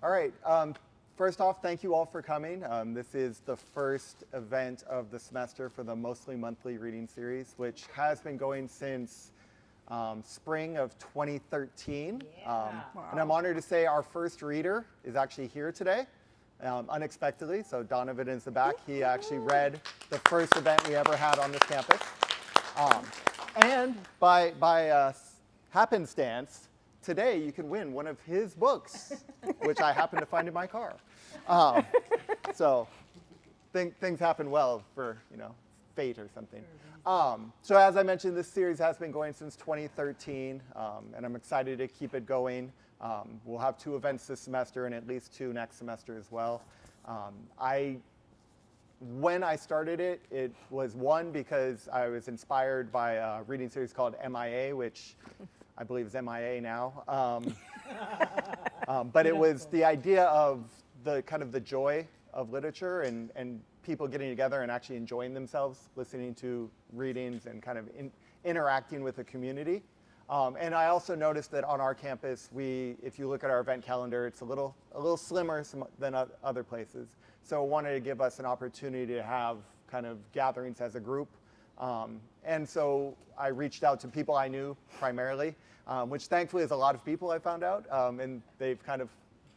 All right. First off, thank you all for coming. This is the first event of the semester for the Mostly Monthly Reading Series, which has been going since spring of 2013. And I'm honored to say our first reader is actually here today, unexpectedly. So Donovan is the back. He actually read the first event we ever had on this campus. And by happenstance, today you can win one of his books, which I happen to find in my car. So things happen well for, fate or something. So as I mentioned, this series has been going since 2013, and I'm excited to keep it going. We'll have 2 events this semester and at least 2 next semester as well. When I started it, it was one because I was inspired by a reading series called MIA, which I believe is MIA now. But it was the idea of the kind of the joy of literature and people getting together and actually enjoying themselves, listening to readings and kind of interacting with the community. And I also noticed that on our campus, if you look at our event calendar, it's a little slimmer than other places. So I wanted to give us an opportunity to have kind of gatherings as a group. And so I reached out to people I knew primarily, which thankfully is a lot of people I found out, and they've kind of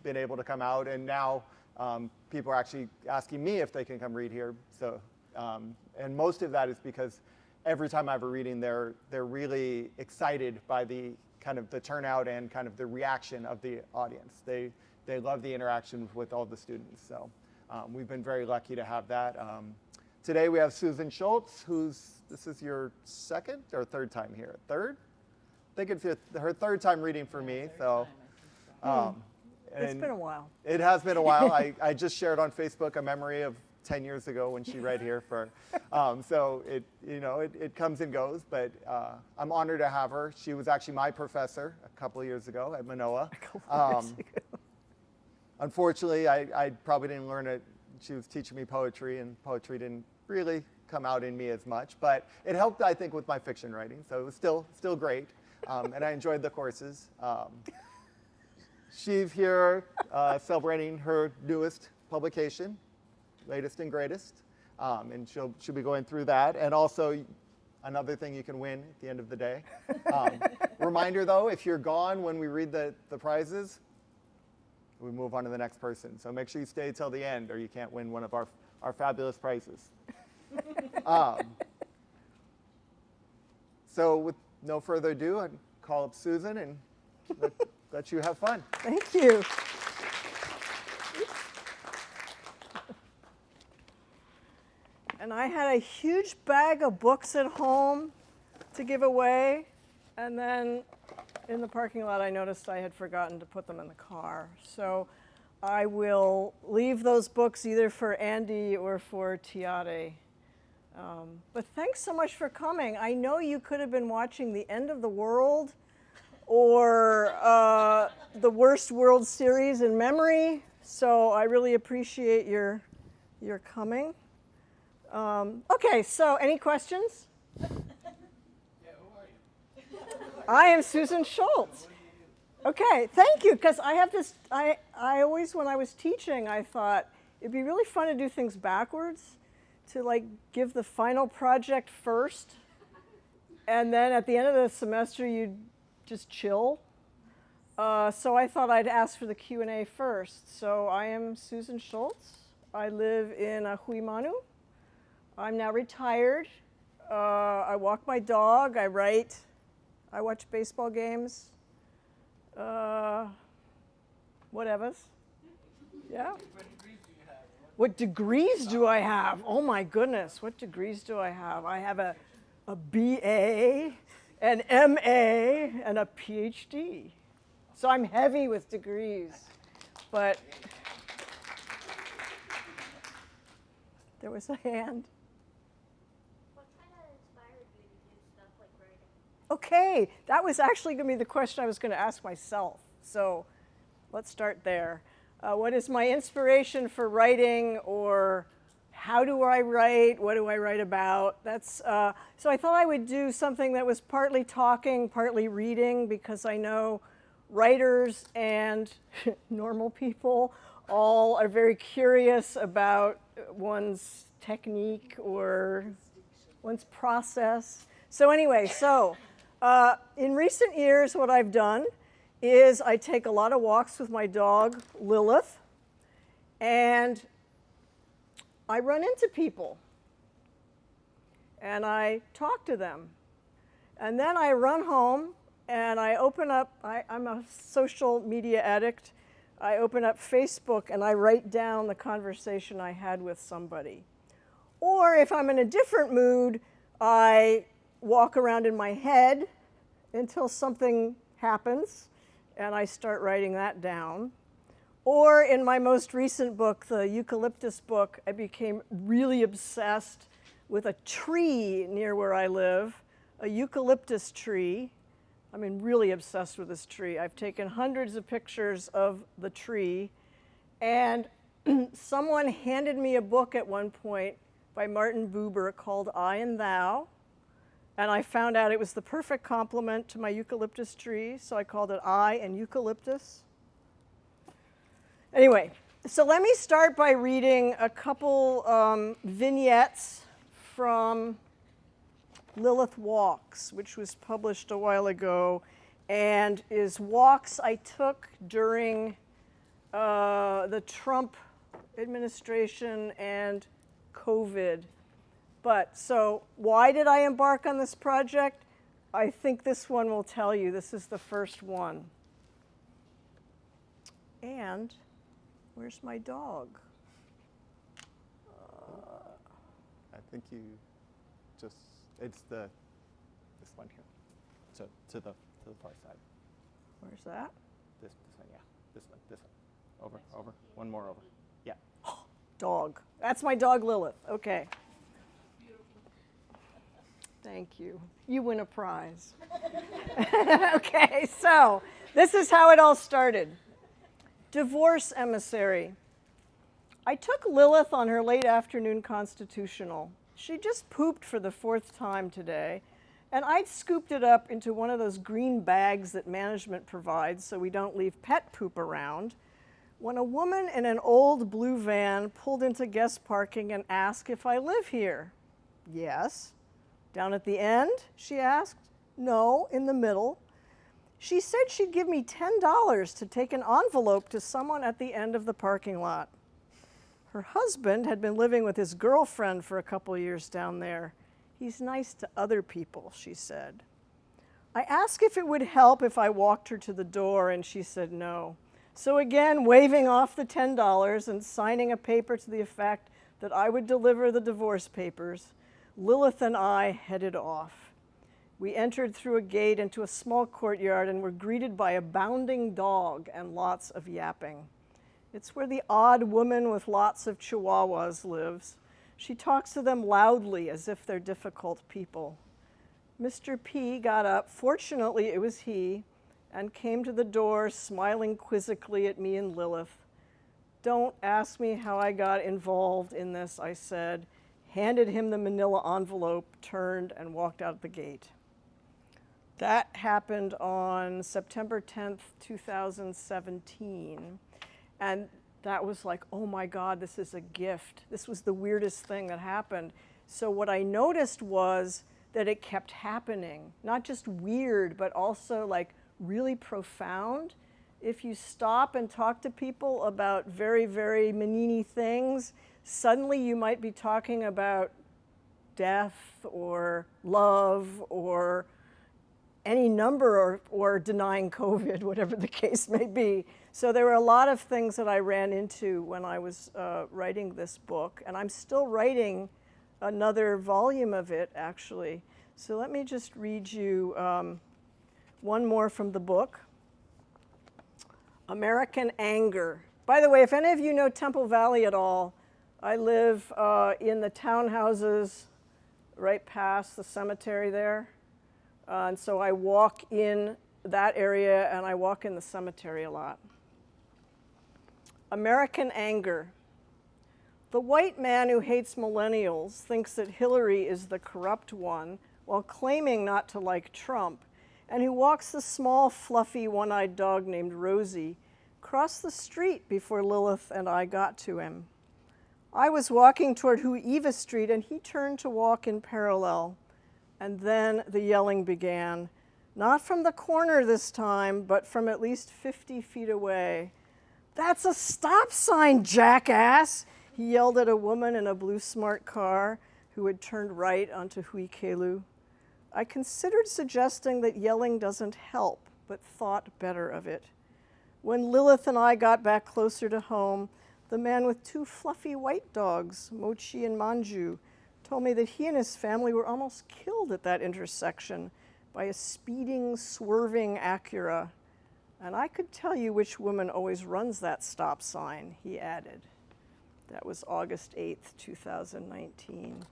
been able to come out. And now people are actually asking me if they can come read here. So, and most of that is because every time I have a reading, they're really excited by the kind of the turnout and kind of the reaction of the audience. They love the interaction with all the students. So we've been very lucky to have that. Today we have Susan Schultz, this is your second or third time here? Third? I think it's her third time reading for me. So. It's been a while. It has been a while. I just shared on Facebook a memory of 10 years ago when she read here for, so it comes and goes, but I'm honored to have her. She was actually my professor a couple of years ago at Manoa. Unfortunately, I probably didn't learn it. She was teaching me poetry, and poetry didn't really come out in me as much, but it helped, I think, with my fiction writing, so it was still great, and I enjoyed the courses. She's here celebrating her newest publication, latest and greatest, and she'll be going through that. And also, another thing you can win at the end of the day. Reminder though, if you're gone when we read the prizes, we move on to the next person. So make sure you stay till the end, or you can't win one of our fabulous prizes. So with no further ado, I'd call up Susan and let you have fun. Thank you. And I had a huge bag of books at home to give away, and then in the parking lot I noticed I had forgotten to put them in the car. So I will leave those books either for Andy or for Tiare. But thanks so much for coming. I know you could have been watching The End of the World or the worst World Series in memory, so I really appreciate your coming. Okay, so any questions? Yeah, who are you? I am Susan Schultz. Okay, thank you, because I have this, I always, when I was teaching, I thought it'd be really fun to do things backwards, to like give the final project first, and then at the end of the semester, you'd just chill. So I thought I'd ask for the Q&A first. So I am Susan Schultz. I live in Huimanu. I'm now retired. I walk my dog. I write. I watch baseball games. Whatever. Yeah. What degrees do I have? Oh my goodness, what degrees do I have? I have a BA, an MA, and a PhD. So I'm heavy with degrees. But there was a hand. What kind of inspired you to do stuff like writing? Okay, that was actually going to be the question I was going to ask myself. So let's start there. What is my inspiration for writing, or how do I write? What do I write about? That's so I thought I would do something that was partly talking, partly reading, because I know writers and normal people all are very curious about one's technique or one's process. So anyway, in recent years, what I've done is I take a lot of walks with my dog, Lilith, and I run into people, and I talk to them. And then I run home, and I open up, I'm a social media addict. I open up Facebook, and I write down the conversation I had with somebody. Or if I'm in a different mood, I walk around in my head until something happens, and I start writing that down. Or in my most recent book, the eucalyptus book, I became really obsessed with a tree near where I live, a eucalyptus tree. I mean, really obsessed with this tree. I've taken hundreds of pictures of the tree, and someone handed me a book at one point by Martin Buber called I and Thou, and I found out it was the perfect complement to my eucalyptus tree, so I called it I and Eucalyptus. Anyway, so let me start by reading a couple vignettes from Lilith Walks, which was published a while ago, and is walks I took during the Trump administration and COVID. But so why did I embark on this project? I think this one will tell you. This is the first one. And where's my dog? I think you just, it's this one here. So to the far side. Where's that? This one, yeah. This one. Over. One more over. Yeah. Dog. That's my dog, Lilith. Okay. Thank you. You win a prize. Okay, so this is how it all started. Divorce emissary. I took Lilith on her late afternoon constitutional. She just pooped for the 4th time today, and I'd scooped it up into one of those green bags that management provides so we don't leave pet poop around, when a woman in an old blue van pulled into guest parking and asked if I live here. Yes. Down at the end, she asked. No, in the middle. She said she'd give me $10 to take an envelope to someone at the end of the parking lot. Her husband had been living with his girlfriend for a couple years down there. He's nice to other people, she said. I asked if it would help if I walked her to the door, and she said no. So again, waving off the $10 and signing a paper to the effect that I would deliver the divorce papers, Lilith and I headed off. We entered through a gate into a small courtyard and were greeted by a bounding dog and lots of yapping. It's where the odd woman with lots of chihuahuas lives. She talks to them loudly as if they're difficult people. Mr. P got up, fortunately it was he, and came to the door smiling quizzically at me and Lilith. Don't ask me how I got involved in this, I said, handed him the manila envelope, turned, and walked out the gate. That happened on September 10th, 2017. And that was like, oh my God, this is a gift. This was the weirdest thing that happened. So what I noticed was that it kept happening. Not just weird, but also like really profound. If you stop and talk to people about very, very menini things, suddenly you might be talking about death or love or any number or denying COVID, whatever the case may be. So there were a lot of things that I ran into when I was writing this book, and I'm still writing another volume of it, actually. So let me just read you one more from the book. American Anger. By the way, if any of you know Temple Valley at all, I live in the townhouses right past the cemetery there. And so I walk in that area and I walk in the cemetery a lot. American Anger. The white man who hates millennials thinks that Hillary is the corrupt one while claiming not to like Trump, and who walks the small, fluffy, one-eyed dog named Rosie, crossed the street before Lilith and I got to him. I was walking toward Huiva Street, and he turned to walk in parallel. And then the yelling began, not from the corner this time, but from at least 50 feet away. "That's a stop sign, jackass!" He yelled at a woman in a blue smart car who had turned right onto Huikelu. I considered suggesting that yelling doesn't help, but thought better of it. When Lilith and I got back closer to home, the man with two fluffy white dogs, Mochi and Manju, told me that he and his family were almost killed at that intersection by a speeding, swerving Acura. And I could tell you which woman always runs that stop sign, he added. That was August 8th, 2019.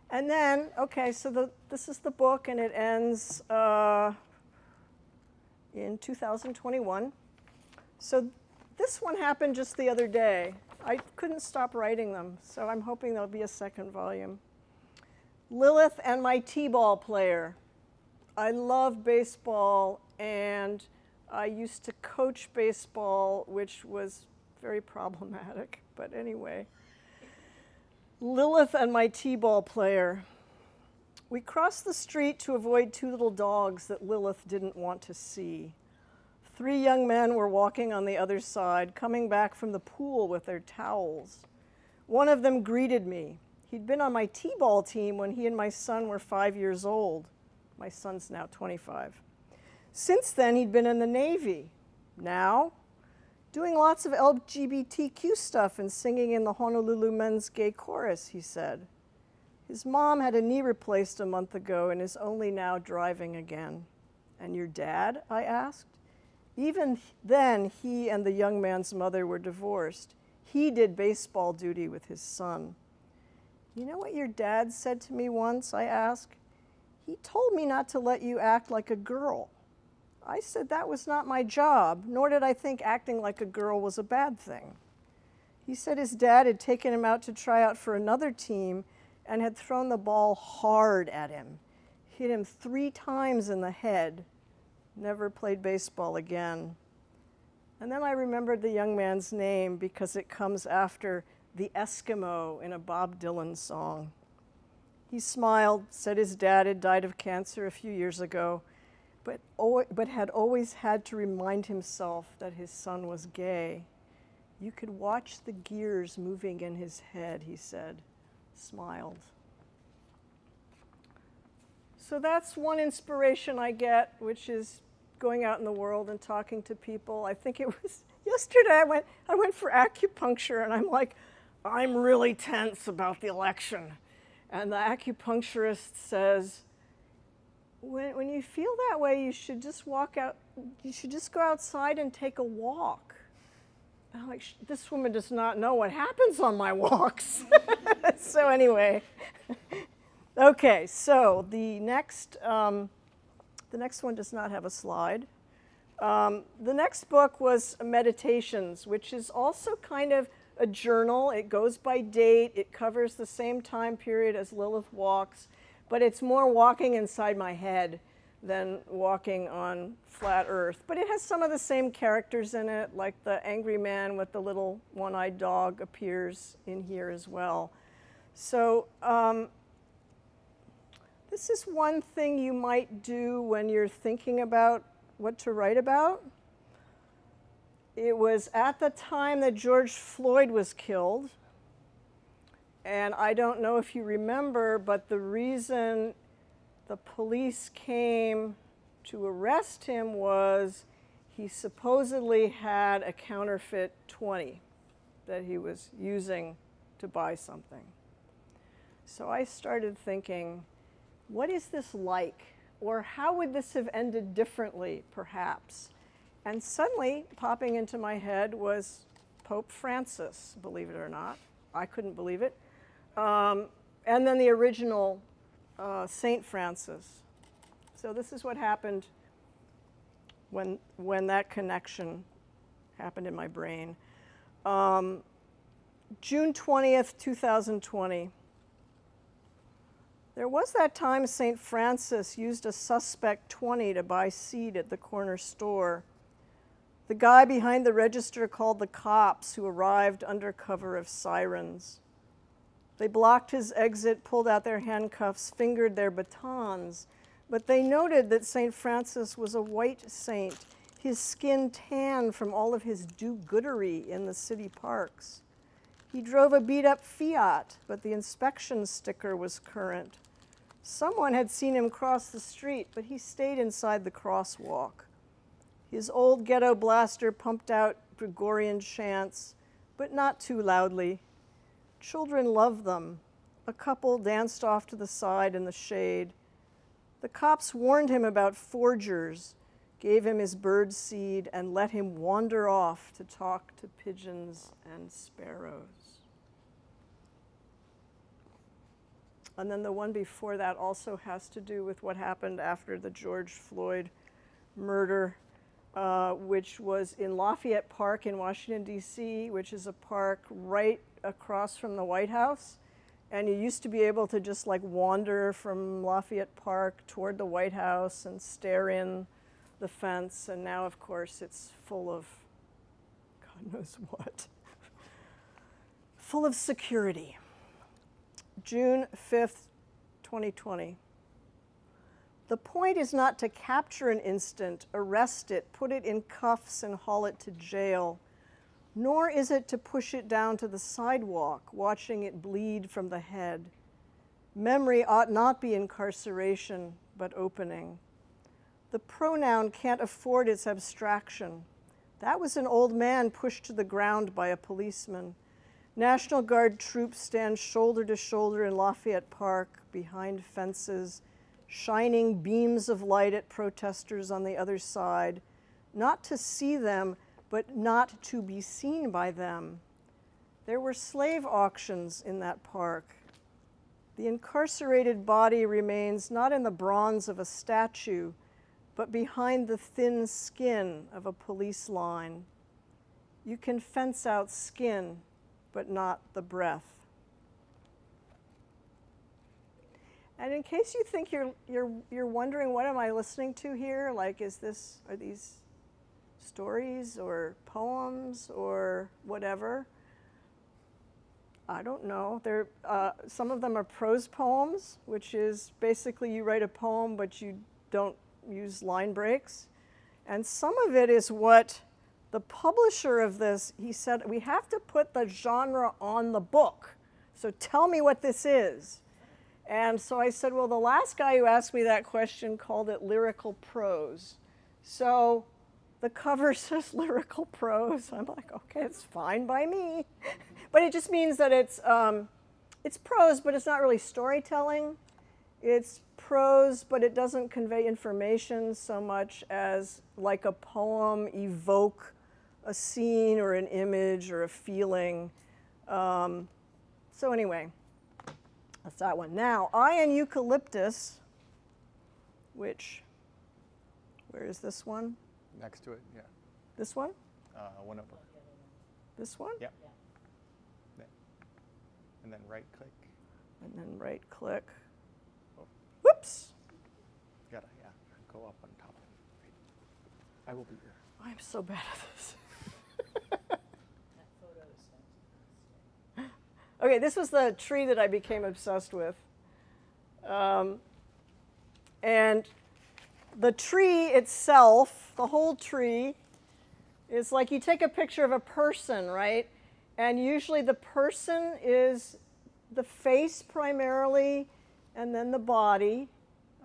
And then, okay, so this is the book, and it ends in 2021. So this one happened just the other day. I couldn't stop writing them, so I'm hoping there'll be a second volume. Lilith and my t-ball player. I love baseball, and I used to coach baseball, which was very problematic, but anyway. Lilith and my t-ball player. We crossed the street to avoid two little dogs that Lilith didn't want to see. 3 young men were walking on the other side, coming back from the pool with their towels. One of them greeted me. He'd been on my t-ball team when he and my son were 5 years old. My son's now 25. Since then, he'd been in the Navy. Now, doing lots of LGBTQ stuff and singing in the Honolulu Men's Gay Chorus, he said. His mom had a knee replaced a month ago and is only now driving again. "And your dad?" I asked. Even then, he and the young man's mother were divorced. He did baseball duty with his son. "You know what your dad said to me once?" I asked. "He told me not to let you act like a girl." I said that was not my job, nor did I think acting like a girl was a bad thing. He said his dad had taken him out to try out for another team and had thrown the ball hard at him, hit him 3 times in the head, never played baseball again. And then I remembered the young man's name because it comes after the Eskimo in a Bob Dylan song. He smiled, said his dad had died of cancer a few years ago, but had always had to remind himself that his son was gay. You could watch the gears moving in his head, he said, smiled. So that's one inspiration I get, which is going out in the world and talking to people. I think it was yesterday I went for acupuncture, and I'm like, I'm really tense about the election. And the acupuncturist says, when you feel that way, you should just walk out, you should just go outside and take a walk. And I'm like, this woman does not know what happens on my walks. So anyway, okay, so the next one does not have a slide. The next book was Meditations, which is also kind of a journal. It goes by date. It covers the same time period as Lilith Walks, but it's more walking inside my head than walking on flat earth. But it has some of the same characters in it, like the angry man with the little one-eyed dog appears in here as well. So this is one thing you might do when you're thinking about what to write about. It was at the time that George Floyd was killed. And I don't know if you remember, but the reason the police came to arrest him was he supposedly had a counterfeit 20 that he was using to buy something. So I started thinking, what is this like? Or how would this have ended differently, perhaps? And suddenly, popping into my head was Pope Francis, believe it or not. I couldn't believe it. And then the original Saint Francis. So this is what happened when that connection happened in my brain. June 20th, 2020. There was that time St. Francis used a suspect 20 to buy seed at the corner store. The guy behind the register called the cops, who arrived under cover of sirens. They blocked his exit, pulled out their handcuffs, fingered their batons, but they noted that St. Francis was a white saint, his skin tan from all of his do-goodery in the city parks. He drove a beat-up Fiat, but the inspection sticker was current. Someone had seen him cross the street, but he stayed inside the crosswalk. His old ghetto blaster pumped out Gregorian chants, but not too loudly. Children loved them. A couple danced off to the side in the shade. The cops warned him about forgers, gave him his bird seed, and let him wander off to talk to pigeons and sparrows. And then the one before that also has to do with what happened after the George Floyd murder, which was in Lafayette Park in Washington, D.C., which is a park right across from the White House. And you used to be able to just like wander from Lafayette Park toward the White House and stare in the fence. And now, of course, it's full of God knows what. Full of security. June 5th, 2020. The point is not to capture an instant, arrest it, put it in cuffs, and haul it to jail, nor is it to push it down to the sidewalk, watching it bleed from the head. Memory ought not be incarceration, but opening. The pronoun can't afford its abstraction. That was an old man pushed to the ground by a policeman. National Guard troops stand shoulder to shoulder in Lafayette Park, behind fences, shining beams of light at protesters on the other side, not to see them, but not to be seen by them. There were slave auctions in that park. The incarcerated body remains not in the bronze of a statue, but behind the thin skin of a police line. You can fence out skin, but not the breath. And in case you think you're wondering, what am I listening to here? Like, are these stories or poems or whatever? I don't know. Some of them are prose poems, which is basically you write a poem, but you don't use line breaks. And some of it is what the publisher of this, he said, we have to put the genre on the book. So tell me what this is. And so I said, well, the last guy who asked me that question called it lyrical prose. So the cover says lyrical prose. I'm like, okay, it's fine by me. But it just means that it's prose, but it's not really storytelling. It's prose, but it doesn't convey information so much as like a poem evoke a scene or an image or a feeling. So anyway, that's that one. Now, I and Eucalyptus, which, where is this one? Next to it, yeah. This one? One over. This one? Yeah. And then right click. And then right click. Oh. Whoops! Gotta, yeah, go up on top. I will be here. I'm so bad at this. Okay, this was the tree that I became obsessed with. And the tree itself, the whole tree, is like you take a picture of a person, right? And usually the person is the face primarily, and then the body.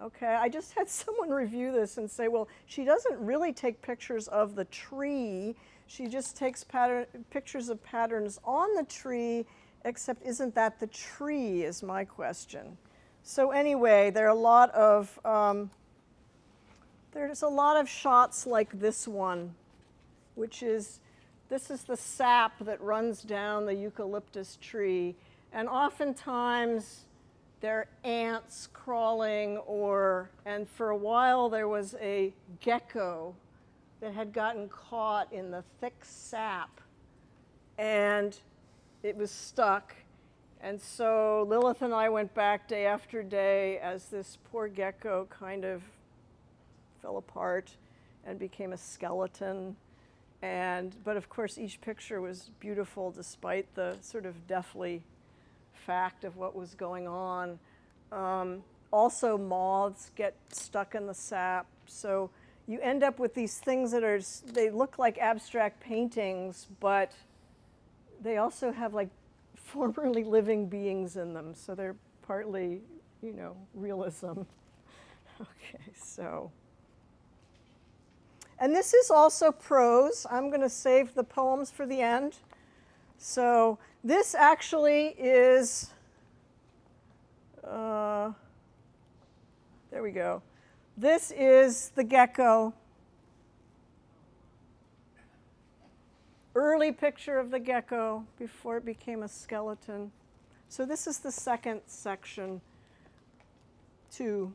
Okay, I just had someone review this and say, well, she doesn't really take pictures of the tree. She just takes pictures of patterns on the tree, except isn't that the tree is my question. So anyway, there's a lot of shots like this one, which is, this is the sap that runs down the eucalyptus tree. And oftentimes there are ants crawling, and for a while there was a gecko that had gotten caught in the thick sap, and it was stuck. And so Lilith and I went back day after day as this poor gecko kind of fell apart and became a skeleton. But of course, each picture was beautiful despite the sort of deathly fact of what was going on. Also, moths get stuck in the sap. So you end up with these things they look like abstract paintings, but they also have like formerly living beings in them. So they're partly, realism. Okay, so. And this is also prose. I'm going to save the poems for the end. So this actually is, there we go. This is the gecko. Early picture of the gecko before it became a skeleton. So this is the second section, too.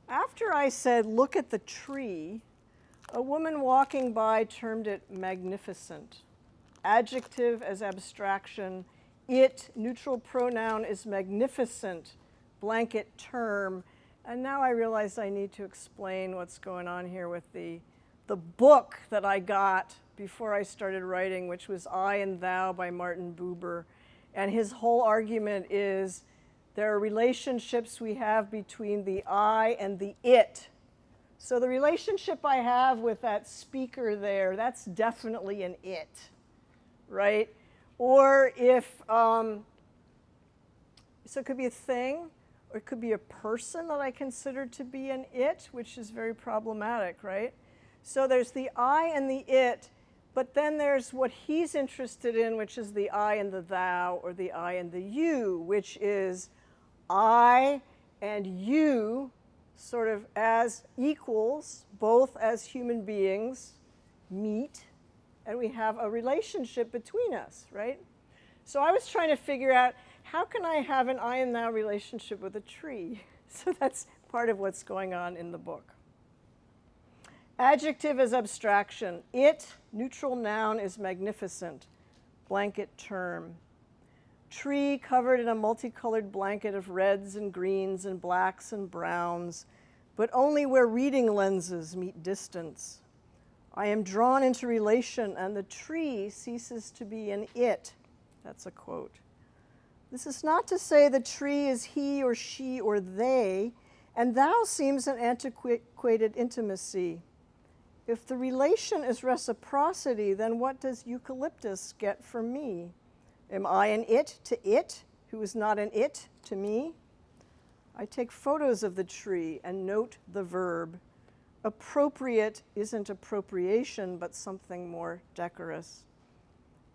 After I said, look at the tree, a woman walking by termed it magnificent. Adjective as abstraction. It, neutral pronoun, is magnificent. Blanket term. And now I realize I need to explain what's going on here with the book that I got before I started writing, which was I and Thou by Martin Buber. And his whole argument is there are relationships we have between the I and the it. So the relationship I have with that speaker there, that's definitely an it, right? Or if, so it could be a thing, or it could be a person that I consider to be an it, which is very problematic, right? So there's the I and the it, but then there's what he's interested in, which is the I and the thou, or the I and the you, which is I and you sort of as equals, both as human beings, meet, and we have a relationship between us, right? So I was trying to figure out, how can I have an I and thou relationship with a tree? So that's part of what's going on in the book. Adjective as abstraction. It, neutral noun, is magnificent. Blanket term. Tree covered in a multicolored blanket of reds and greens and blacks and browns, but only where reading lenses meet distance. I am drawn into relation, and the tree ceases to be an it. That's a quote. This is not to say the tree is he or she or they, and thou seems an antiquated intimacy. If the relation is reciprocity, then what does eucalyptus get from me? Am I an it to it, who is not an it to me? I take photos of the tree and note the verb. Appropriate isn't appropriation, but something more decorous.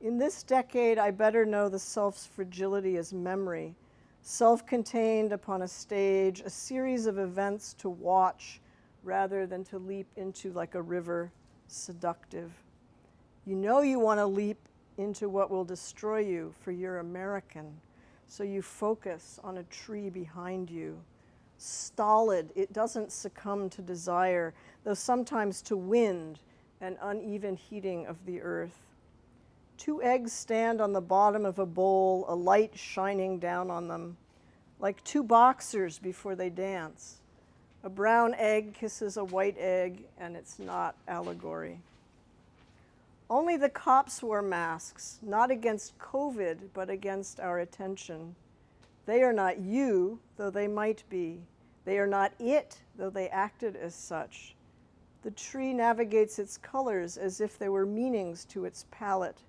In this decade, I better know the self's fragility as memory, self-contained upon a stage, a series of events to watch rather than to leap into like a river, seductive. You know you want to leap into what will destroy you, for you're American, so you focus on a tree behind you. Stolid, it doesn't succumb to desire, though sometimes to wind and uneven heating of the earth. 2 eggs stand on the bottom of a bowl, a light shining down on them, like 2 boxers before they dance. A brown egg kisses a white egg, and it's not allegory. Only the cops wore masks, not against COVID, but against our attention. They are not you, though they might be. They are not it, though they acted as such. The tree navigates its colors as if there were meanings to its palette.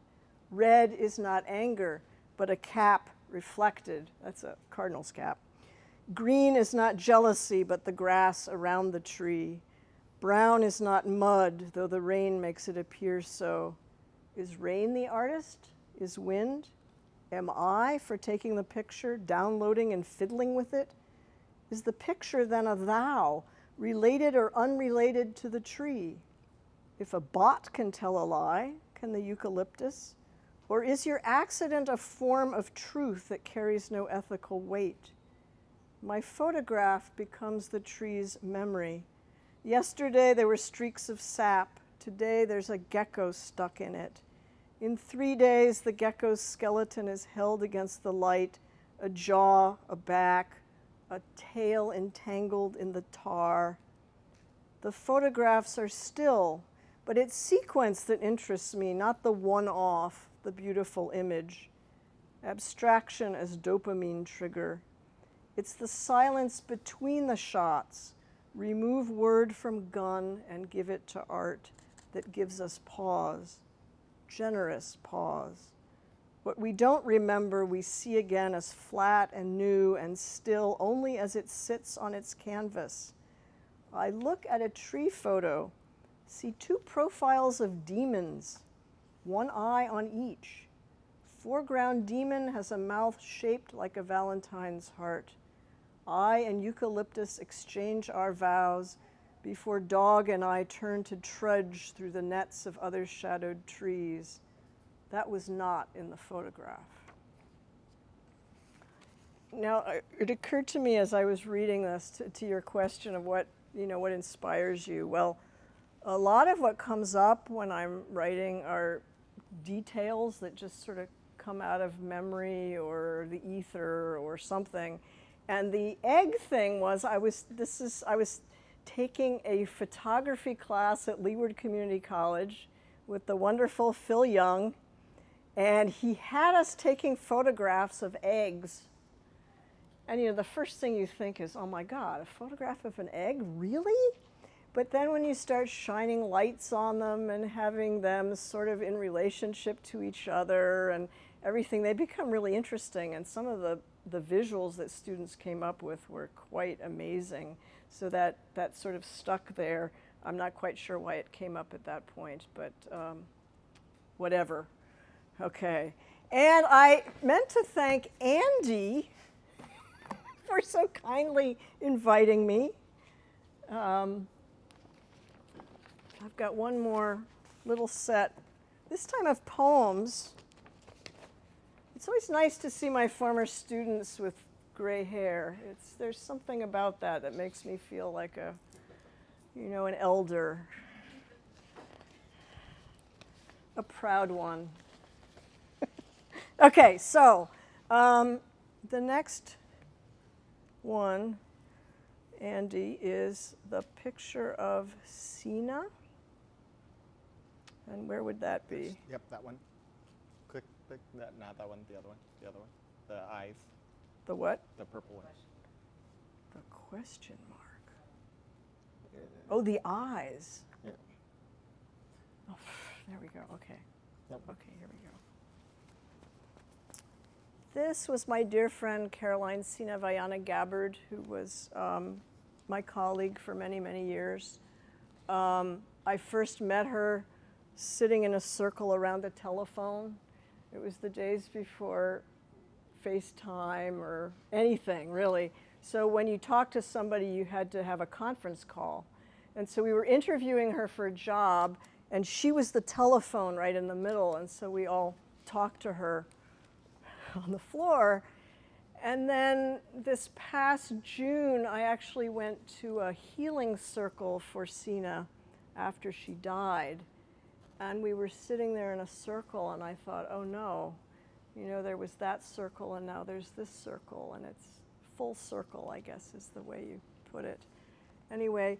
Red is not anger, but a cap reflected. That's a cardinal's cap. Green is not jealousy, but the grass around the tree. Brown is not mud, though the rain makes it appear so. Is rain the artist? Is wind? Am I for taking the picture, downloading and fiddling with it? Is the picture then a thou, related or unrelated to the tree? If a bot can tell a lie, can the eucalyptus? Or is your accident a form of truth that carries no ethical weight? My photograph becomes the tree's memory. Yesterday there were streaks of sap. Today there's a gecko stuck in it. In 3 days, the gecko's skeleton is held against the light, a jaw, a back, a tail entangled in the tar. The photographs are still, but it's sequence that interests me, not the one-off, the beautiful image. Abstraction as dopamine trigger. It's the silence between the shots. Remove word from gun and give it to art that gives us pause, generous pause. What we don't remember, we see again as flat and new and still only as it sits on its canvas. I look at a tree photo, see 2 profiles of demons, 1 eye on each. Foreground demon has a mouth shaped like a Valentine's heart. I and eucalyptus exchange our vows before dog and I turn to trudge through the nets of other shadowed trees. That was not in the photograph. Now, it occurred to me as I was reading this to your question of what inspires you. Well, a lot of what comes up when I'm writing are details that just sort of come out of memory or the ether or something. And the egg thing was I was taking a photography class at Leeward Community College with the wonderful Phil Young, and he had us taking photographs of eggs. And the first thing you think is, oh my God, a photograph of an egg, really? But then when you start shining lights on them and having them sort of in relationship to each other and everything, they become really interesting. And some of the visuals that students came up with were quite amazing. So that sort of stuck there. I'm not quite sure why it came up at that point, but whatever. Okay. And I meant to thank Andy for so kindly inviting me. I've got one more little set, this time of poems. It's always nice to see my former students with gray hair. There's something about that makes me feel like an elder, a proud one. Okay, so the next one, Andy, is the picture of Sina. And where would that be? Yep, that one. Click, not that one, the other one. The eyes, The what? the purple one. The question mark. Oh, the eyes. Yeah. Oh, there we go. Okay. Yep. Okay, here we go. This was my dear friend Caroline Sina Vayana Gabbard, who was my colleague for many, many years. I first met her sitting in a circle around a telephone. It was the days before FaceTime or anything, really. So when you talked to somebody, you had to have a conference call. And so we were interviewing her for a job, and she was the telephone right in the middle, and so we all talked to her on the floor. And then this past June, I actually went to a healing circle for Sina after she died. And we were sitting there in a circle, and I thought, oh no, there was that circle, and now there's this circle, and it's full circle, I guess is the way you put it. Anyway,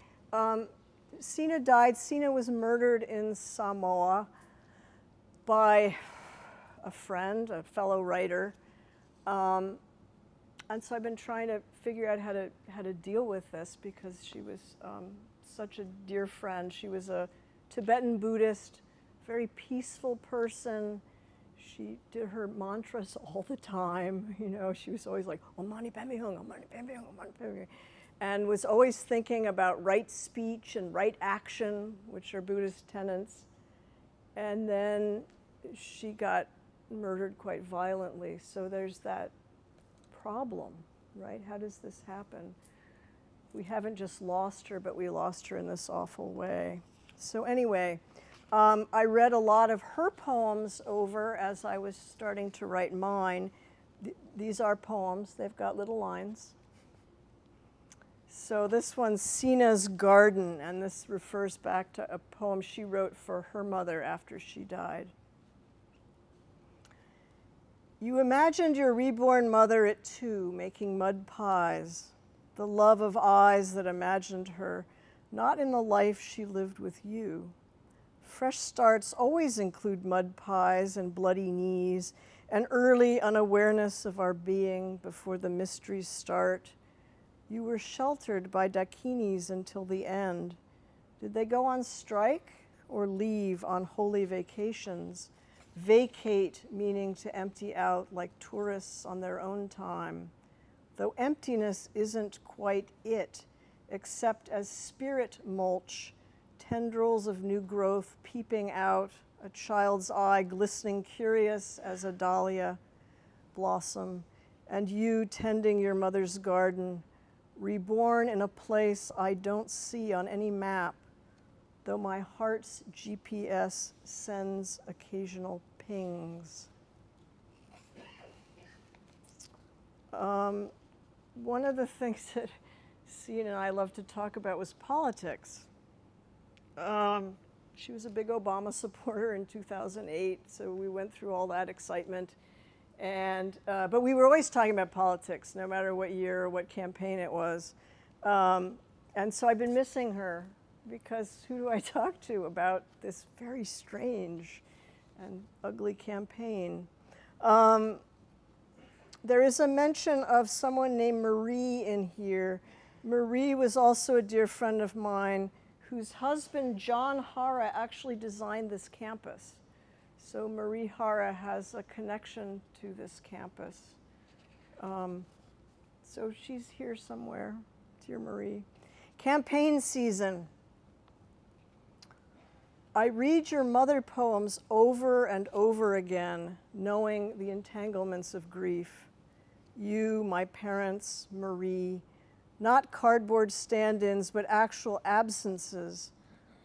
Sina died. Sina was murdered in Samoa by a friend, a fellow writer. And so I've been trying to figure out how to deal with this because she was such a dear friend. She was a Tibetan Buddhist, very peaceful person. She did her mantras all the time. She was always like, Om Mani Padme Hum, Om Mani Padme Hum, Om Mani Padme Hum, and was always thinking about right speech and right action, which are Buddhist tenets. And then she got murdered quite violently. So there's that problem, right? How does this happen? We haven't just lost her, but we lost her in this awful way. So anyway, I read a lot of her poems over as I was starting to write mine. These are poems. They've got little lines. So this one's Sina's Garden, and this refers back to a poem she wrote for her mother after she died. You imagined your reborn mother at 2, making mud pies, the love of eyes that imagined her, not in the life she lived with you. Fresh starts always include mud pies and bloody knees, an early unawareness of our being before the mysteries start. You were sheltered by dakinis until the end. Did they go on strike or leave on holy vacations? Vacate meaning to empty out like tourists on their own time. Though emptiness isn't quite it, except as spirit mulch, tendrils of new growth peeping out, a child's eye glistening curious as a dahlia blossom, and you tending your mother's garden, reborn in a place I don't see on any map, though my heart's GPS sends occasional pings. One of the things that Sina and I love to talk about was politics. She was a big Obama supporter in 2008, so we went through all that excitement. But we were always talking about politics, no matter what year or what campaign it was. And so I've been missing her, because who do I talk to about this very strange and ugly campaign? There is a mention of someone named Marie in here. Marie was also a dear friend of mine whose husband, John Hara, actually designed this campus. So Marie Hara has a connection to this campus. So she's here somewhere, dear Marie. Campaign season. I read your mother poems over and over again, knowing the entanglements of grief. You, my parents, Marie, not cardboard stand-ins, but actual absences.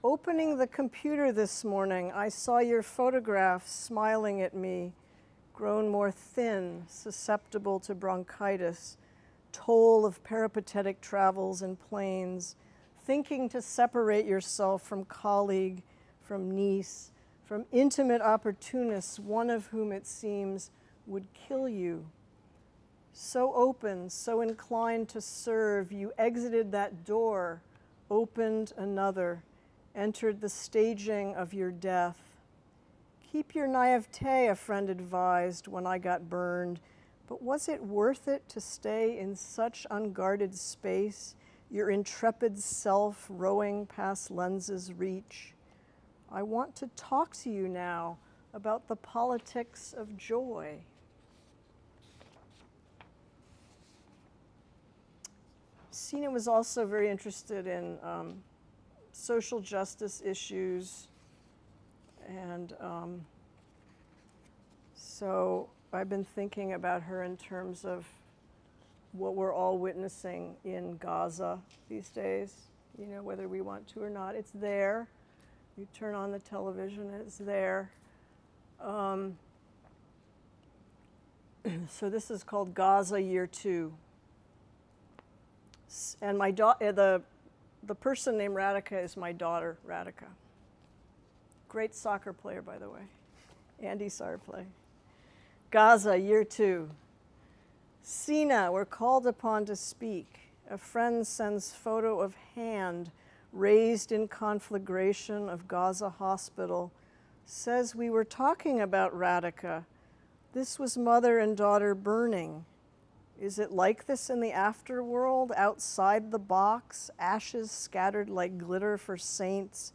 Opening the computer this morning, I saw your photograph smiling at me, grown more thin, susceptible to bronchitis, toll of peripatetic travels and planes, thinking to separate yourself from colleague, from niece, from intimate opportunists, one of whom it seems would kill you. So open, so inclined to serve, you exited that door, opened another, entered the staging of your death. Keep your naivete, a friend advised when I got burned, but was it worth it to stay in such unguarded space, your intrepid self rowing past lenses' reach? I want to talk to you now about the politics of joy. Sina was also very interested in social justice issues, and so I've been thinking about her in terms of what we're all witnessing in Gaza these days, you know, whether we want to or not. It's there. You turn on the television, it's there. So this is called Gaza Year 2. And the person named Radhika is my daughter, Radhika. Great soccer player, by the way. Andy Sarplay. Gaza, Year 2. Sina, we're called upon to speak. A friend sends photo of hand raised in conflagration of Gaza hospital. Says we were talking about Radhika. This was mother and daughter burning. Is it like this in the afterworld, outside the box, ashes scattered like glitter for saints,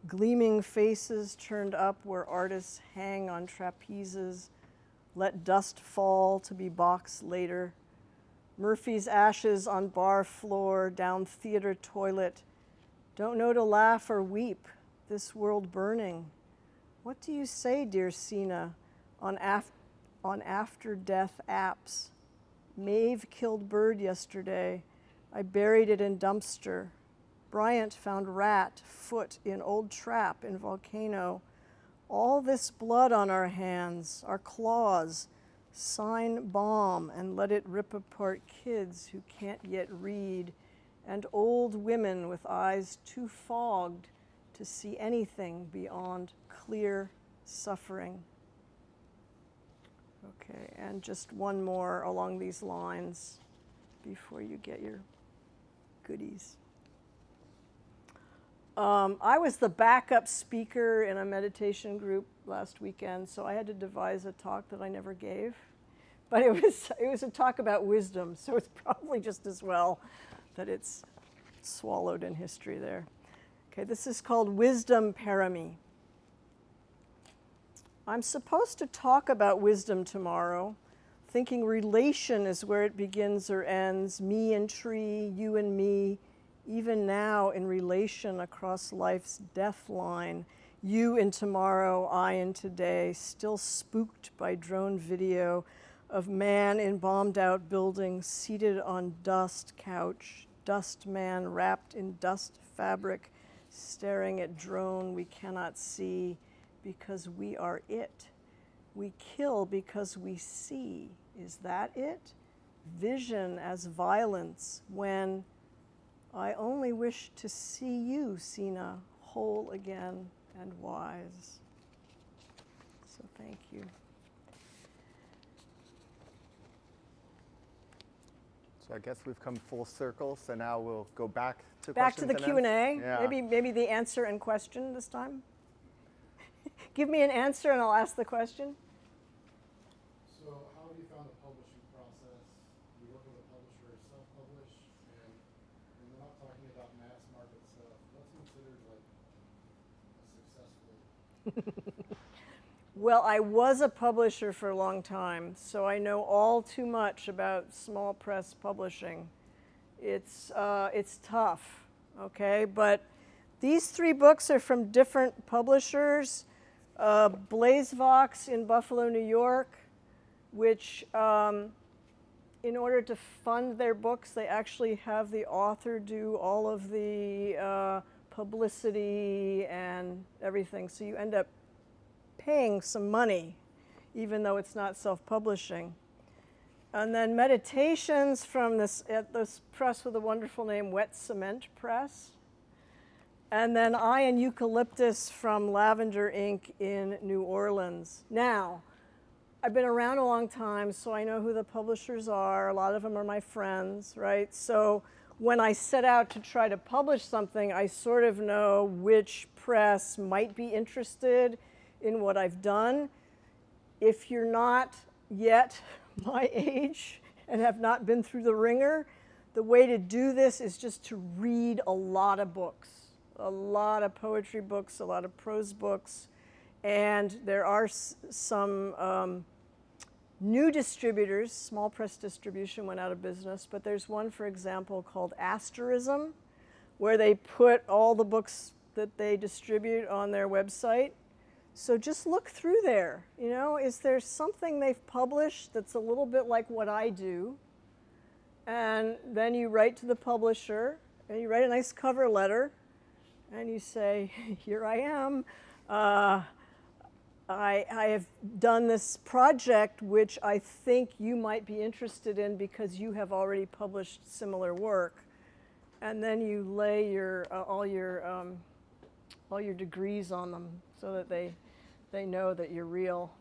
gleaming faces turned up where artists hang on trapezes, let dust fall to be boxed later, Murphy's ashes on bar floor, down theater toilet, don't know to laugh or weep, this world burning. What do you say, dear Sina, on after-death apps? Maeve killed bird yesterday. I buried it in dumpster. Bryant found rat, foot in old trap in volcano. All this blood on our hands, our claws. Sign bomb and let it rip apart kids who can't yet read, and old women with eyes too fogged to see anything beyond clear suffering. Okay, and just one more along these lines before you get your goodies. I was the backup speaker in a meditation group last weekend, so I had to devise a talk that I never gave. But it was a talk about wisdom, so it's probably just as well that it's swallowed in history there. Okay, this is called Wisdom Parami. I'm supposed to talk about wisdom tomorrow, thinking relation is where it begins or ends, me and tree, you and me, even now in relation across life's death line, you in tomorrow, I in today, still spooked by drone video of man in bombed out building, seated on dust couch, dust man wrapped in dust fabric, staring at drone we cannot see because we are it. We kill because we see. Is that it? Vision as violence when I only wish to see you, Sina, whole again and wise. So thank you. So I guess we've come full circle, so now we'll go back to Back to questions the and Q&A. Yeah. Maybe the answer and question this time. Give me an answer and I'll ask the question. So how have you found the publishing process? You work with a publisher, self-publish, and when we're not talking about mass market stuff, what's considered like a successful? Well, I was a publisher for a long time, so I know all too much about small press publishing. It's tough, okay? But these 3 books are from different publishers. Blazevox in Buffalo, New York, which in order to fund their books, they actually have the author do all of the publicity and everything. So you end up paying some money, even though it's not self-publishing. And then Meditations from this press with a wonderful name, Wet Cement Press. And then I and Eucalyptus from Lavender Inc. in New Orleans. Now, I've been around a long time, so I know who the publishers are. A lot of them are my friends, right? So when I set out to try to publish something, I sort of know which press might be interested in what I've done. If you're not yet my age and have not been through the ringer, the way to do this is just to read a lot of books, a lot of poetry books, a lot of prose books, and there are some new distributors. Small press distribution went out of business, but there's one, for example, called Asterism, where they put all the books that they distribute on their website. So just look through there. You know, is there something they've published that's a little bit like what I do? And then you write to the publisher, and you write a nice cover letter, and you say, here I am. I have done this project which I think you might be interested in because you have already published similar work. And then you lay your all your degrees on them so that they know that you're real.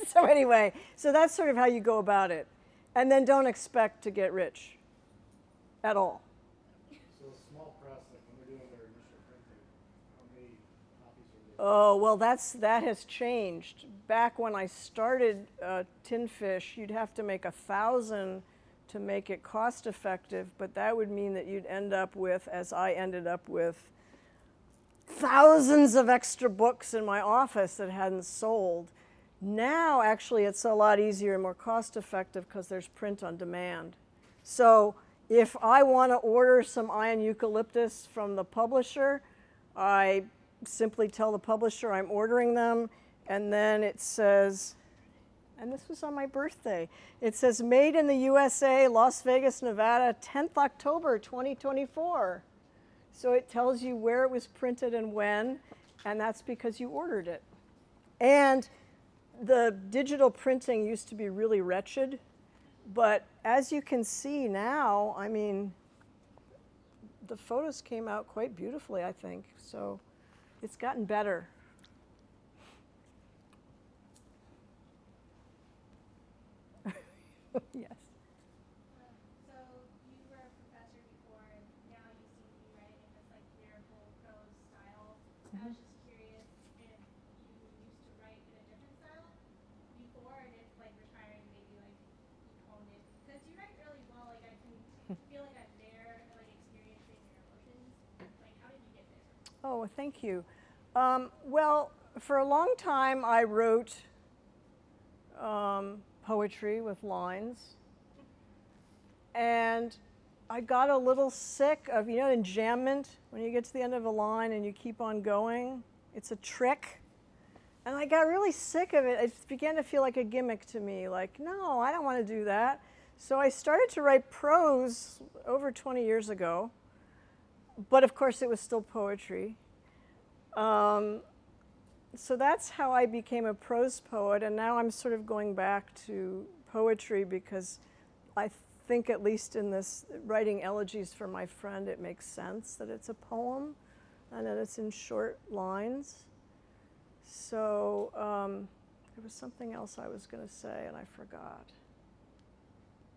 So anyway, so that's sort of how you go about it. And then don't expect to get rich at all. So a small press, like when they're doing their initial printing, how many copies are they? Oh, well, that has changed. Back when I started Tin Fish, you'd have to make 1,000 to make it cost effective, but that would mean that you'd end up with, as I ended up with, thousands of extra books in my office that hadn't sold. Now, actually, it's a lot easier and more cost effective because there's print on demand. So if I want to order some iron eucalyptus from the publisher, I simply tell the publisher I'm ordering them, and then it says, and this was on my birthday, it says made in the USA, Las Vegas, Nevada, 10th October 2024. So it tells you where it was printed and when, and that's because you ordered it. And the digital printing used to be really wretched, but as you can see now, I mean, the photos came out quite beautifully, I think. So it's gotten better. Yes. So you were a professor before, and now you seem to be writing in this like lyrical prose style. I was just curious if you used to write in a different style before, and if like retiring maybe like you honed it, because you write really well. Like I can feel like I'm there, like experiencing your emotions. Like how did you get there? Oh, thank you. Well, for a long time I wrote poetry with lines. And I got a little sick of, enjambment, when you get to the end of a line and you keep on going. It's a trick. And I got really sick of it. It began to feel like a gimmick to me, like, no, I don't want to do that. So I started to write prose over 20 years ago. But of course, it was still poetry. So that's how I became a prose poet. And now I'm sort of going back to poetry because I think, at least in this writing elegies for my friend, it makes sense that it's a poem and that it's in short lines. So there was something else I was going to say and I forgot.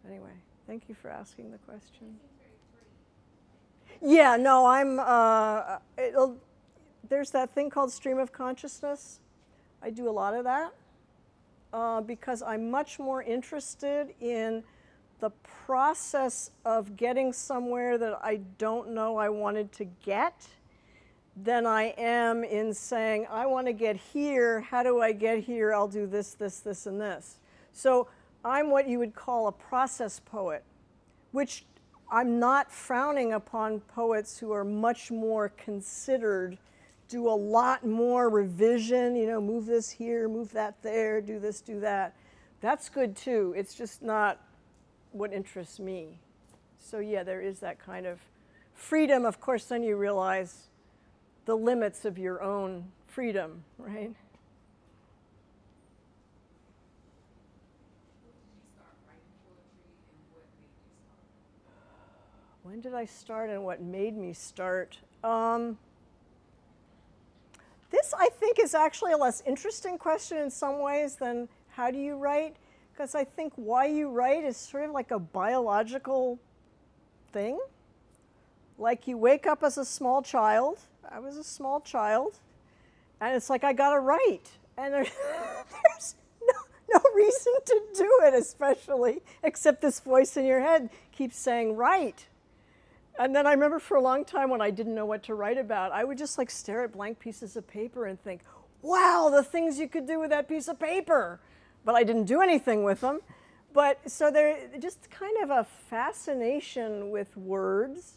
Anyway, thank you for asking the question. Yeah, no, there's that thing called stream of consciousness. I do a lot of that because I'm much more interested in the process of getting somewhere that I don't know I wanted to get than I am in saying, I want to get here. How do I get here? I'll do this, this, this, and this. So I'm what you would call a process poet, which I'm not frowning upon poets who are much more considered, do a lot more revision, move this here, move that there, do this, do that. That's good too. It's just not what interests me. So yeah, there is that kind of freedom. Of course, then you realize the limits of your own freedom, right? When did I start and what made me start? This, I think, is actually a less interesting question in some ways than how do you write, because I think why you write is sort of like a biological thing. Like you wake up as a small child. I was a small child. And it's like, I got to write. And there's no reason to do it, especially, except this voice in your head keeps saying, write. And then I remember for a long time when I didn't know what to write about, I would just like stare at blank pieces of paper and think, wow, the things you could do with that piece of paper. But I didn't do anything with them. But so there's just kind of a fascination with words.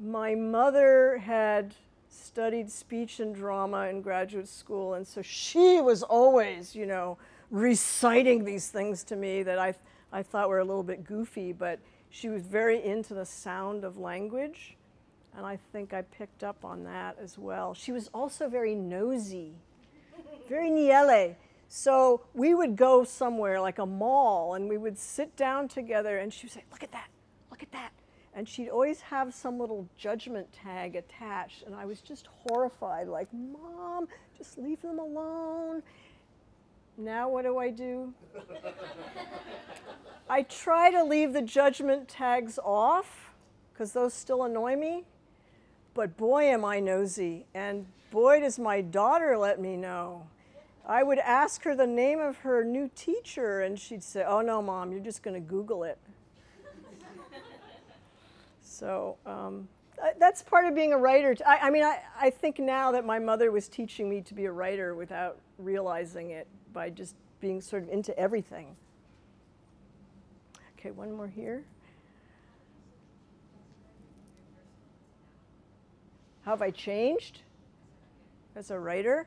My mother had studied speech and drama in graduate school, and so she was always, reciting these things to me that I thought were a little bit goofy, but she was very into the sound of language, and I think I picked up on that as well. She was also very nosy, very nielle. So we would go somewhere like a mall, and we would sit down together, and she would say, look at that, look at that. And she'd always have some little judgment tag attached, and I was just horrified, like, Mom, just leave them alone. Now what do? I try to leave the judgment tags off, because those still annoy me. But boy, am I nosy, and boy, does my daughter let me know. I would ask her the name of her new teacher, and she'd say, oh, no, Mom, you're just going to Google it. So that's part of being a writer. I think now that my mother was teaching me to be a writer without realizing it by just being sort of into everything. Okay, one more here. How have I changed as a writer?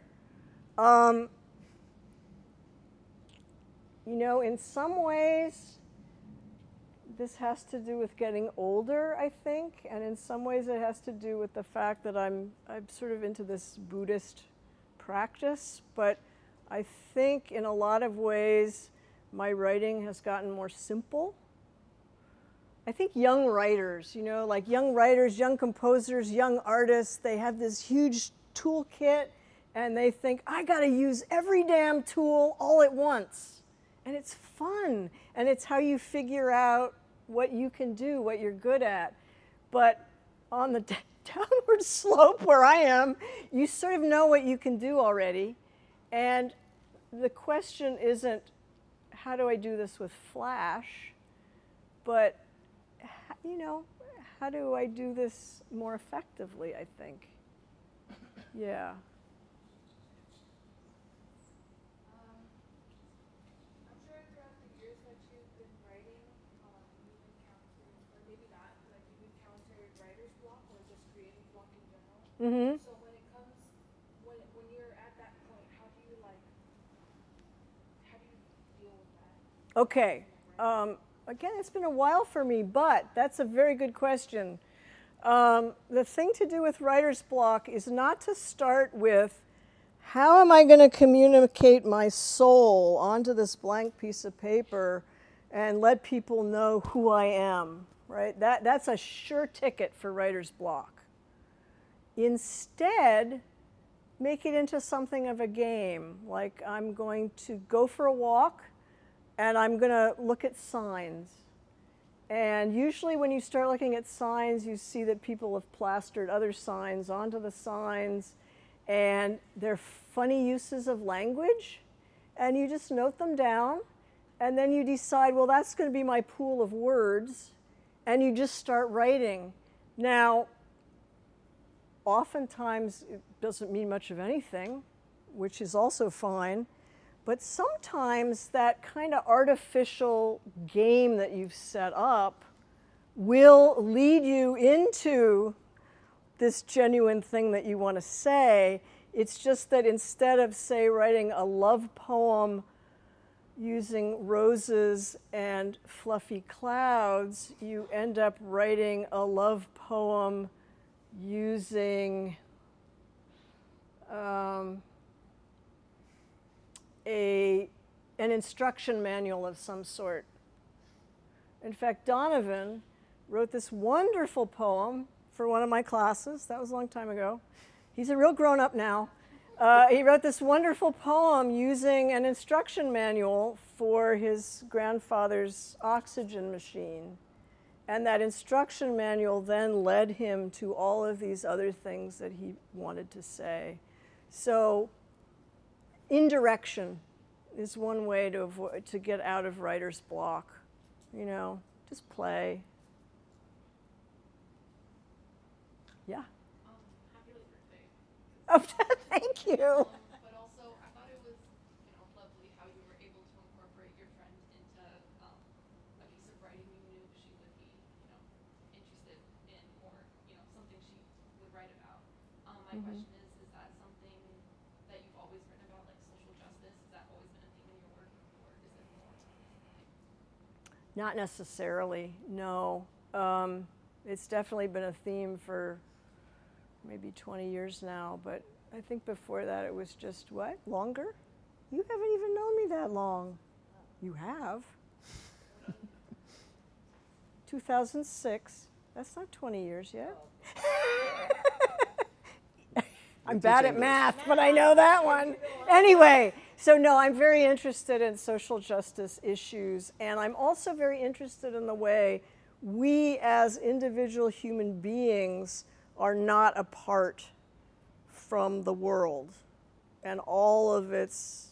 In some ways, this has to do with getting older, I think, and in some ways it has to do with the fact that I'm sort of into this Buddhist practice, but I think in a lot of ways my writing has gotten more simple. I think young writers, young composers, young artists, they have this huge toolkit and they think, I gotta use every damn tool all at once. And it's fun. And it's how you figure out what you can do, what you're good at. But on the downward slope where I am, you sort of know what you can do already. And the question isn't, how do I do this with Flash? But, you know, how do I do this more effectively, I think. Yeah. I'm sure throughout the years that you've been writing, you've encountered, or maybe not, like you've encountered writer's block or just creative block in general. Mm-hmm. So when it comes, when you're at that point, how do you deal with that? Okay. Again, it's been a while for me, but that's a very good question. The thing to do with writer's block is not to start with, how am I going to communicate my soul onto this blank piece of paper and let people know who I am, right? That's a sure ticket for writer's block. Instead, make it into something of a game. Like, I'm going to go for a walk and I'm going to look at signs. And usually when you start looking at signs, you see that people have plastered other signs onto the signs, and they're funny uses of language, and you just note them down, and then you decide, well, that's going to be my pool of words, and you just start writing. Now, oftentimes it doesn't mean much of anything, which is also fine. But sometimes that kind of artificial game that you've set up will lead you into this genuine thing that you want to say. It's just that instead of, say, writing a love poem using roses and fluffy clouds, you end up writing a love poem using an instruction manual of some sort. In fact, Donovan wrote this wonderful poem for one of my classes. That was a long time ago. He's a real grown-up now. He wrote this wonderful poem using an instruction manual for his grandfather's oxygen machine. And that instruction manual then led him to all of these other things that he wanted to say. So indirection is one way to get out of writer's block. You know, just play. Yeah. Happy late birthday. Oh, thank you. But also, I thought it was, lovely how you were able to incorporate your friend into a piece of writing you knew she would be, interested in, or something she would write about. My question is that something that you've always written about, like social justice? Has that always been a theme in your work, or is it more? Not necessarily, no. It's definitely been a theme for maybe 20 years now, but I think before that it was just, what, longer? You haven't even known me that long. You have. 2006. That's not 20 years yet. I'm bad at math, but I know that one. Anyway, so no, I'm very interested in social justice issues, and I'm also very interested in the way we as individual human beings are not apart from the world and all of its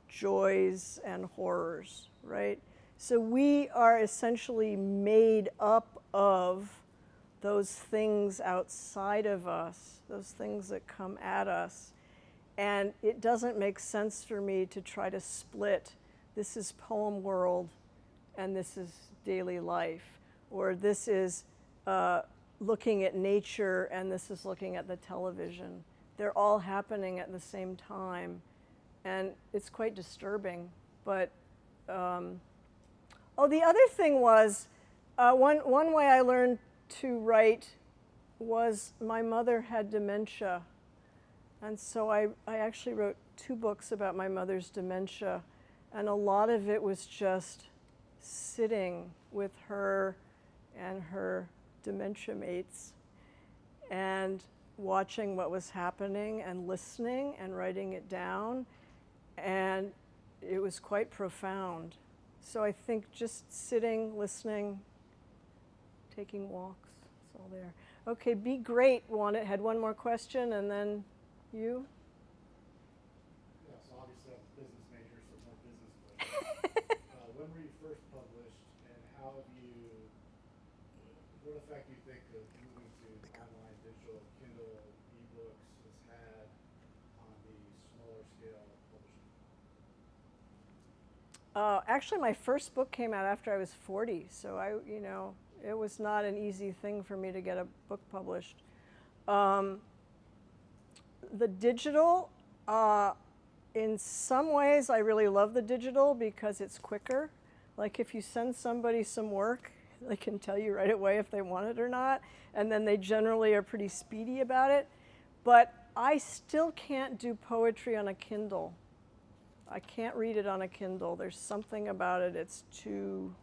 joys and horrors, right? So we are essentially made up of those things outside of us, those things that come at us. And it doesn't make sense for me to try to split, this is poem world and this is daily life, or this is looking at nature and this is looking at the television. They're all happening at the same time, and it's quite disturbing. But, the other thing was, one way I learned to write was my mother had dementia. And so I actually wrote 2 books about my mother's dementia, and a lot of it was just sitting with her and her dementia mates and watching what was happening and listening and writing it down. And it was quite profound. So I think just sitting, listening, taking walks, it's all there. Okay, Be Great had one more question, and then you. Yeah, so obviously I'm a business major, so more business questions. When were you first published, and how have you, what effect do you think of moving to online, digital, Kindle, ebooks has had on the smaller scale publishing? Actually, my first book came out after I was 40, so it was not an easy thing for me to get a book published. The digital, in some ways, I really love the digital because it's quicker. Like if you send somebody some work, they can tell you right away if they want it or not, and then they generally are pretty speedy about it. But I still can't do poetry on a Kindle. I can't read it on a Kindle. There's something about it, it's too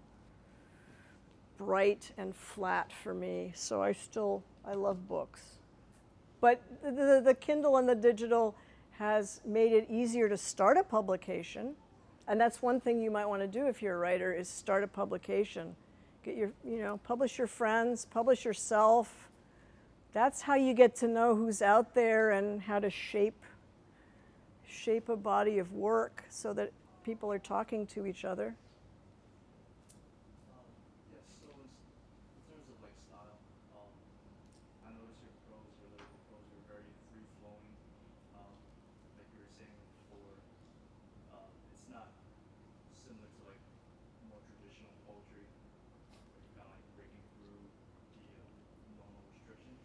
bright and flat for me. So I love books. But the Kindle and the digital has made it easier to start a publication. And that's one thing you might want to do if you're a writer, is start a publication. Get publish your friends, publish yourself. That's how you get to know who's out there and how to shape a body of work so that people are talking to each other. Yes, so in terms of like style, I noticed your prose were very free flowing. Like you were saying before, it's not similar to like more traditional poetry, where you're kind of like breaking through the normal restrictions.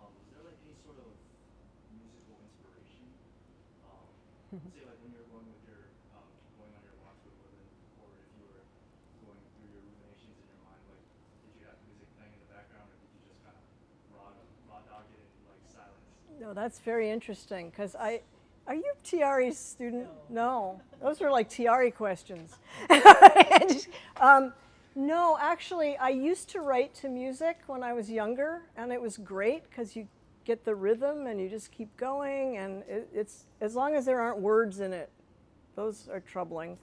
Was there like any sort of musical inspiration? Say like when you were going with your going on your walks with women, or if you were going through your ruminations in your mind, like did you have music playing in the background, or did you just kind of raw dog it in like silence? No, that's very interesting because are you Tiari's student? No. Those are like Tiari questions. No, actually, I used to write to music when I was younger, and it was great because you get the rhythm and you just keep going, and it's as long as there aren't words in it. Those are troubling.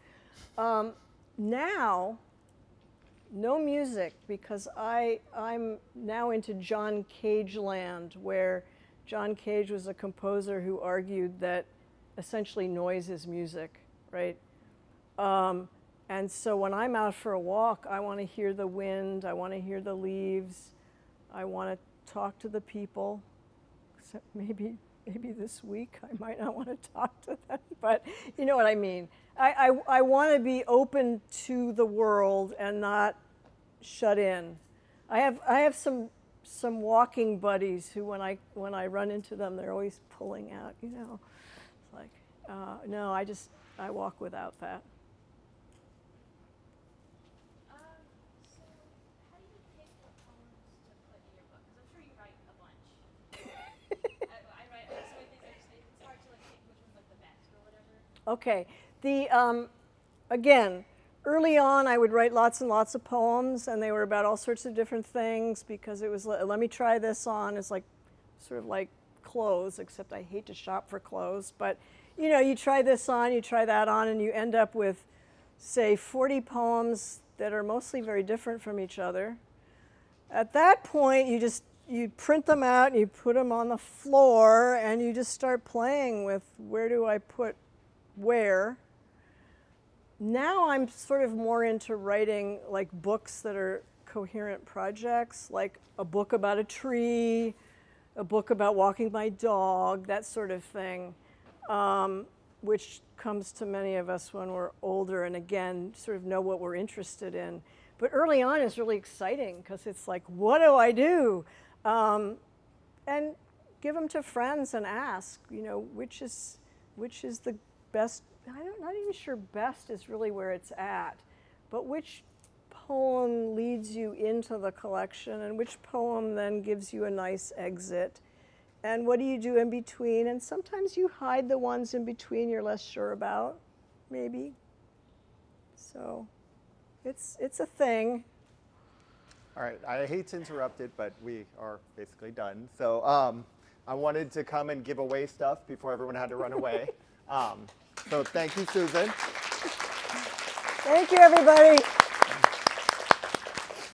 Now, no music, because I'm now into John Cage land, where John Cage was a composer who argued that essentially noise is music, right? And so when I'm out for a walk, I want to hear the wind, I want to hear the leaves, I want to talk to the people. Except maybe this week I might not want to talk to them, but you know what I mean. I want to be open to the world and not shut in. I have some walking buddies who when I run into them, they're always pulling out, It's like, no, I walk without that. So how do you pick what poems to put in your book? Because I'm sure you write a bunch. I write so many things. It's hard to like pick which one's like the best or whatever. Okay. Again, early on, I would write lots and lots of poems, and they were about all sorts of different things because it was, let me try this on. It's like sort of like clothes, except I hate to shop for clothes. But, you try this on, you try that on, and you end up with, say, 40 poems that are mostly very different from each other. At that point, you print them out, and you put them on the floor, and you just start playing with where do I put where. Now I'm sort of more into writing like books that are coherent projects, like a book about a tree, a book about walking my dog, that sort of thing, which comes to many of us when we're older and again sort of know what we're interested in. But early on is really exciting because it's like, what do I do? And give them to friends and ask, which is the best. I'm not even sure best is really where it's at, but which poem leads you into the collection and which poem then gives you a nice exit, and what do you do in between? And sometimes you hide the ones in between you're less sure about, maybe. So it's a thing. All right, I hate to interrupt it, but we are basically done. So I wanted to come and give away stuff before everyone had to run away. So thank you, Susan. Thank you, everybody.